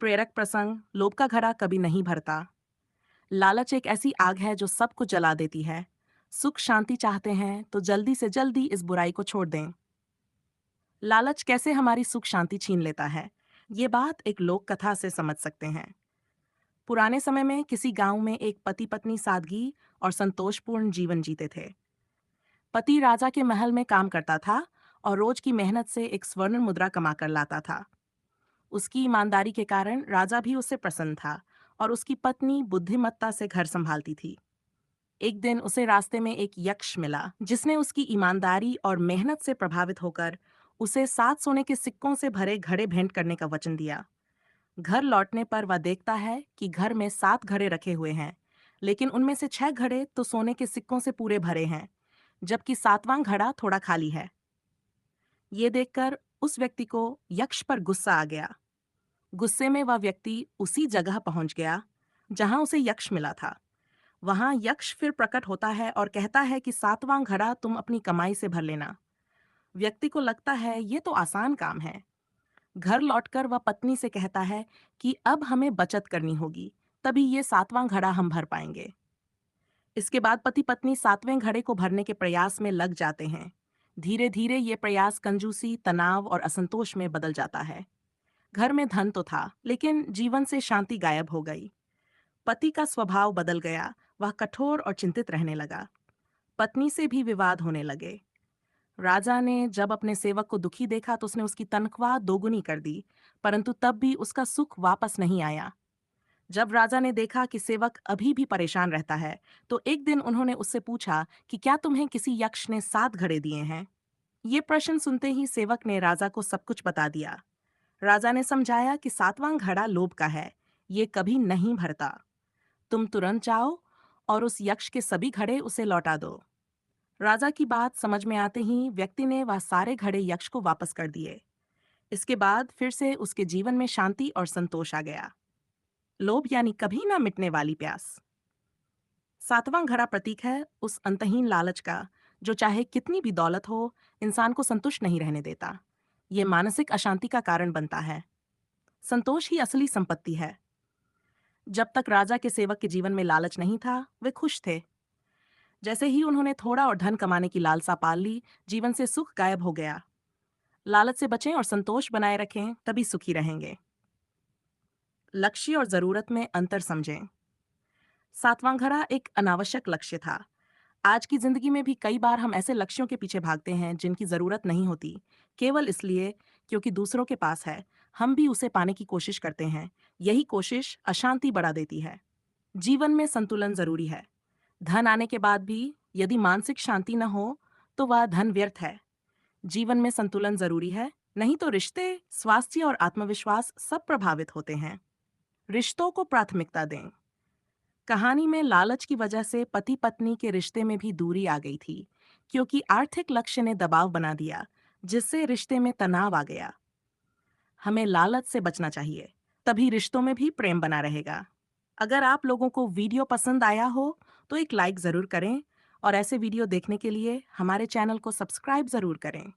प्रेरक प्रसंग। लोभ का घड़ा कभी नहीं भरता। लालच एक ऐसी आग है जो सबको जला देती है। सुख शांति चाहते हैं तो जल्दी से जल्दी इस बुराई को छोड़ दें। लालच कैसे हमारी सुख शांति छीन लेता है, ये बात एक लोक कथा से समझ सकते हैं। पुराने समय में किसी गांव में एक पति पत्नी सादगी और संतोषपूर्ण जीवन जीते थे। पति राजा के महल में काम करता था और रोज की मेहनत से एक स्वर्ण मुद्रा कमा कर लाता था। उसकी ईमानदारी के कारण राजा भी उससे प्रसन्न था और उसकी पत्नी बुद्धिमत्ता से घर संभालती थी। एक दिन उसे रास्ते में एक यक्ष मिला जिसने उसकी ईमानदारी और मेहनत से प्रभावित होकर उसे 7 सोने के सिक्कों से भरे घड़े भेंट करने का वचन दिया। घर लौटने पर वह देखता है कि घर में 7 घड़े रखे हुए हैं, लेकिन उनमें से 6 घड़े तो सोने के सिक्कों से पूरे भरे हैं, जबकि 7वां घड़ा थोड़ा खाली है। ये देखकर उस व्यक्ति को यक्ष पर गुस्सा आ गया। गुस्से में वह व्यक्ति उसी जगह पहुंच गया जहां उसे यक्ष मिला था। वहां यक्ष फिर प्रकट होता है और कहता है कि 7वां घड़ा तुम अपनी कमाई से भर लेना। व्यक्ति को लगता है ये तो आसान काम है। घर लौटकर वह पत्नी से कहता है कि अब हमें बचत करनी होगी, तभी ये 7वां घड़ा हम भर पाएंगे। इसके बाद पति पत्नी 7वें घड़े को भरने के प्रयास में लग जाते हैं। धीरे धीरे ये प्रयास कंजूसी, तनाव और असंतोष में बदल जाता है। घर में धन तो था, लेकिन जीवन से शांति गायब हो गई। पति का स्वभाव बदल गया, वह कठोर और चिंतित रहने लगा। पत्नी से भी विवाद होने लगे। राजा ने जब अपने सेवक को दुखी देखा तो उसने उसकी तनख्वाह दोगुनी कर दी, परंतु तब भी उसका सुख वापस नहीं आया। जब राजा ने देखा कि सेवक अभी भी परेशान रहता है, तो एक दिन उन्होंने उससे पूछा कि क्या तुम्हें किसी यक्ष ने 7 घड़े दिए हैं। ये प्रश्न सुनते ही सेवक ने राजा को सब कुछ बता दिया। राजा ने समझाया कि 7वां घड़ा लोभ का है, ये कभी नहीं भरता। तुम तुरंत जाओ और उस यक्ष के सभी घड़े उसे लौटा दो। राजा की बात समझ में आते ही व्यक्ति ने वह सारे घड़े यक्ष को वापस कर दिए। इसके बाद फिर से उसके जीवन में शांति और संतोष आ गया। लोभ यानी कभी ना मिटने वाली प्यास। 7वां घड़ा प्रतीक है उस अंतहीन लालच का, जो चाहे कितनी भी दौलत हो, इंसान को संतुष्ट नहीं रहने देता। ये मानसिक अशांति का कारण बनता है। संतोष ही असली संपत्ति है। जब तक राजा के सेवक के जीवन में लालच नहीं था, वे खुश थे। जैसे ही उन्होंने थोड़ा और धन कमाने की लालसा पाल ली, जीवन से सुख गायब हो गया। लालच से बचें और संतोष बनाए रखें, तभी सुखी रहेंगे। लक्ष्य और जरूरत में अंतर समझें। 7वां घड़ा एक अनावश्यक लक्ष्य था। आज की जिंदगी में भी कई बार हम ऐसे लक्ष्यों के पीछे भागते हैं जिनकी जरूरत नहीं होती, केवल इसलिए क्योंकि दूसरों के पास है। हम भी उसे पाने की कोशिश करते हैं। यही कोशिश अशांति बढ़ा देती है। जीवन में संतुलन जरूरी है। धन आने के बाद भी यदि मानसिक शांति न हो, तो वह धन व्यर्थ है। जीवन में संतुलन जरूरी है, नहीं तो रिश्ते, स्वास्थ्य और आत्मविश्वास सब प्रभावित होते हैं। रिश्तों को प्राथमिकता दें। कहानी में लालच की वजह से पति पत्नी के रिश्ते में भी दूरी आ गई थी, क्योंकि आर्थिक लक्ष्य ने दबाव बना दिया, जिससे रिश्ते में तनाव आ गया। हमें लालच से बचना चाहिए, तभी रिश्तों में भी प्रेम बना रहेगा। अगर आप लोगों को वीडियो पसंद आया हो, तो एक लाइक जरूर करें और ऐसे वीडियो देखने के लिए हमारे चैनल को सब्सक्राइब जरूर करें।